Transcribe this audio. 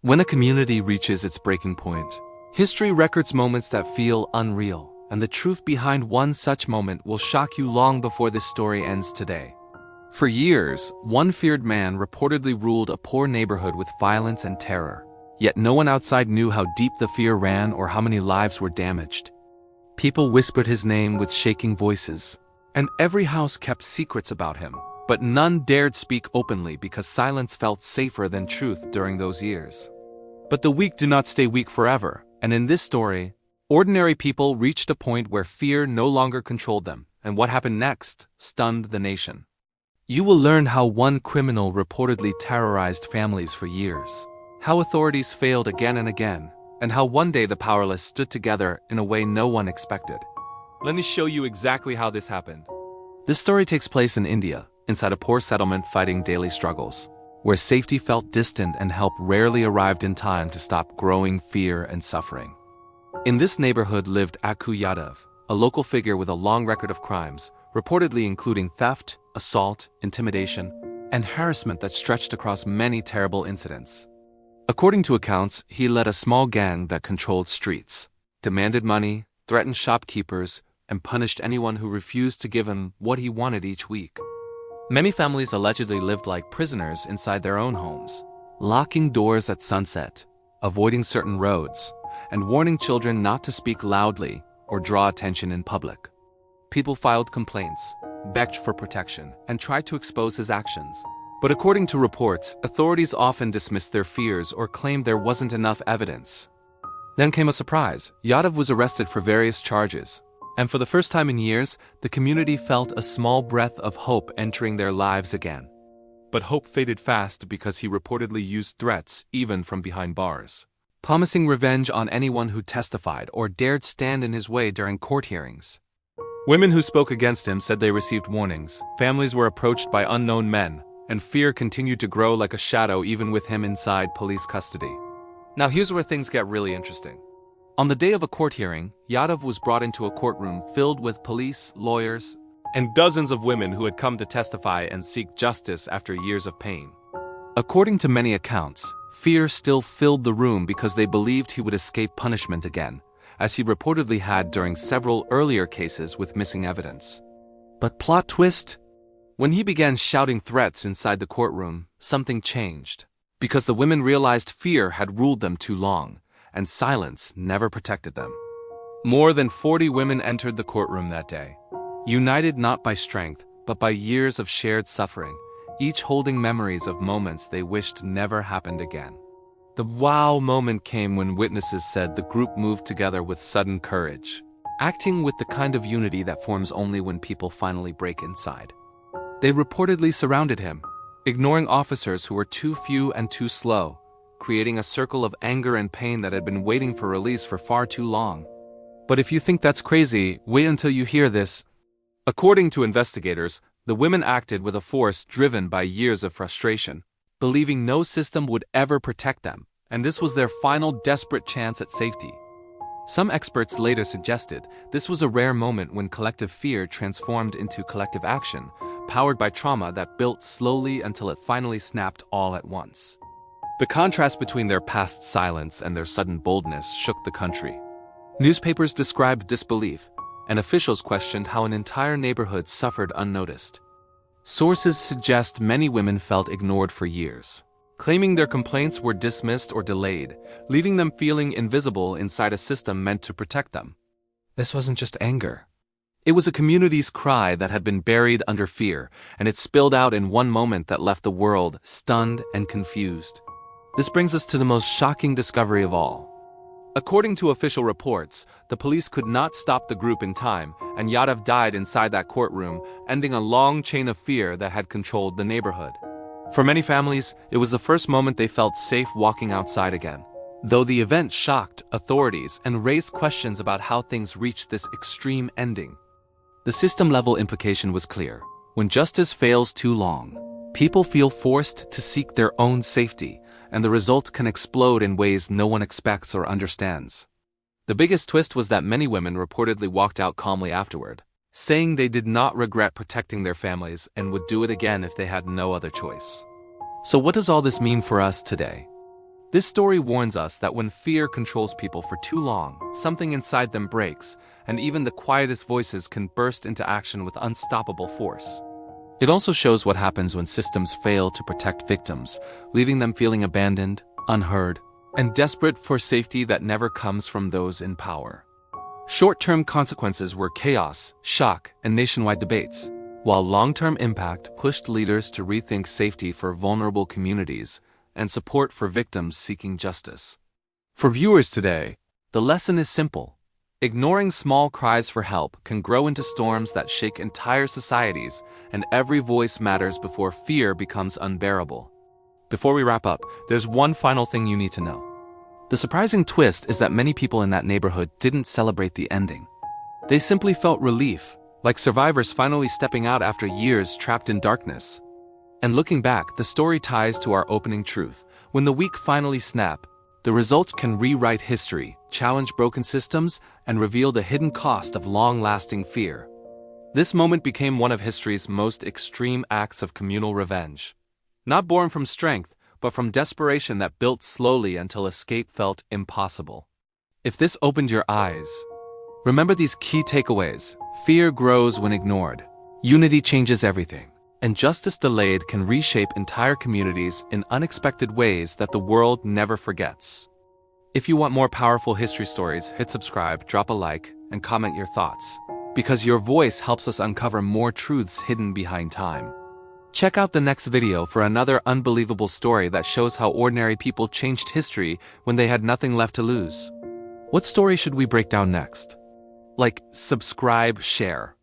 When a community reaches its breaking point, history records moments that feel unreal, and the truth behind one such moment will shock you long before this story ends today. For years, one feared man reportedly ruled a poor neighborhood with violence and terror, yet no one outside knew how deep the fear ran or how many lives were damaged. People whispered his name with shaking voices, and every house kept secrets about him, but none dared speak openly because silence felt safer than truth during those years. But the weak do not stay weak forever, and in this story, ordinary people reached a point where fear no longer controlled them, and what happened next stunned the nation. You will learn how one criminal reportedly terrorized families for years, how authorities failed again and again, and how one day the powerless stood together in a way no one expected. Let me show you exactly how this happened. This story takes place in India, inside a poor settlement fighting daily struggles, where safety felt distant and help rarely arrived in time to stop growing fear and suffering. In this neighborhood lived Akku Yadav, a local figure with a long record of crimes, reportedly including theft, assault, intimidation, and harassment that stretched across many terrible incidents. According to accounts, he led a small gang that controlled streets, demanded money, threatened shopkeepers, and punished anyone who refused to give him what he wanted each week. Many families allegedly lived like prisoners inside their own homes, locking doors at sunset, avoiding certain roads, and warning children not to speak loudly or draw attention in public. People filed complaints, begged for protection, and tried to expose his actions. But according to reports, authorities often dismissed their fears or claimed there wasn't enough evidence. Then came a surprise. Yadav was arrested for various charges, and for the first time in years, the community felt a small breath of hope entering their lives again. But hope faded fast because he reportedly used threats even from behind bars, promising revenge on anyone who testified or dared stand in his way during court hearings. Women who spoke against him said they received warnings, families were approached by unknown men, and fear continued to grow like a shadow even with him inside police custody. Now here's where things get really interesting. On the day of a court hearing, Yadav was brought into a courtroom filled with police, lawyers, and dozens of women who had come to testify and seek justice after years of pain. According to many accounts, fear still filled the room because they believed he would escape punishment again, as he reportedly had during several earlier cases with missing evidence. But plot twist? When he began shouting threats inside the courtroom, something changed, because the women realized fear had ruled them too long, and silence never protected them. More than 40 women entered the courtroom that day, united not by strength, but by years of shared suffering, each holding memories of moments they wished never happened again. The wow moment came when witnesses said the group moved together with sudden courage, acting with the kind of unity that forms only when people finally break inside. They reportedly surrounded him, ignoring officers who were too few and too slow, creating a circle of anger and pain that had been waiting for release for far too long. But if you think that's crazy, wait until you hear this. According to investigators, the women acted with a force driven by years of frustration, believing no system would ever protect them, and this was their final desperate chance at safety. Some experts later suggested this was a rare moment when collective fear transformed into collective action, powered by trauma that built slowly until it finally snapped all at once. The contrast between their past silence and their sudden boldness shook the country. Newspapers described disbelief, and officials questioned how an entire neighborhood suffered unnoticed. Sources suggest many women felt ignored for years, claiming their complaints were dismissed or delayed, leaving them feeling invisible inside a system meant to protect them. This wasn't just anger. It was a community's cry that had been buried under fear, and it spilled out in one moment that left the world stunned and confused. This brings us to the most shocking discovery of all. According to official reports, the police could not stop the group in time, and Yadav died inside that courtroom, ending a long chain of fear that had controlled the neighborhood. For many families, it was the first moment they felt safe walking outside again. Though the event shocked authorities and raised questions about how things reached this extreme ending, the system-level implication was clear. When justice fails too long, people feel forced to seek their own safety, and the result can explode in ways no one expects or understands. The biggest twist was that many women reportedly walked out calmly afterward, saying they did not regret protecting their families and would do it again if they had no other choice. So what does all this mean for us today? This story warns us that when fear controls people for too long, something inside them breaks, and even the quietest voices can burst into action with unstoppable force. It also shows what happens when systems fail to protect victims, leaving them feeling abandoned, unheard, and desperate for safety that never comes from those in power. Short-term consequences were chaos, shock, and nationwide debates, while long-term impact pushed leaders to rethink safety for vulnerable communities and support for victims seeking justice. For viewers today, the lesson is simple. Ignoring small cries for help can grow into storms that shake entire societies, and every voice matters before fear becomes unbearable. Before we wrap up, there's one final thing you need to know. The surprising twist is that many people in that neighborhood didn't celebrate the ending. They simply felt relief, like survivors finally stepping out after years trapped in darkness. And looking back, the story ties to our opening truth. When the weak finally snap, the result can rewrite history, challenge broken systems, and reveal the hidden cost of long-lasting fear. This moment became one of history's most extreme acts of communal revenge. Not born from strength, but from desperation that built slowly until escape felt impossible. If this opened your eyes, remember these key takeaways. Fear grows when ignored. Unity changes everything. And justice delayed can reshape entire communities in unexpected ways that the world never forgets. If you want more powerful history stories, hit subscribe, drop a like, and comment your thoughts, because your voice helps us uncover more truths hidden behind time. Check out the next video for another unbelievable story that shows how ordinary people changed history when they had nothing left to lose. What story should we break down next? Like, subscribe, share.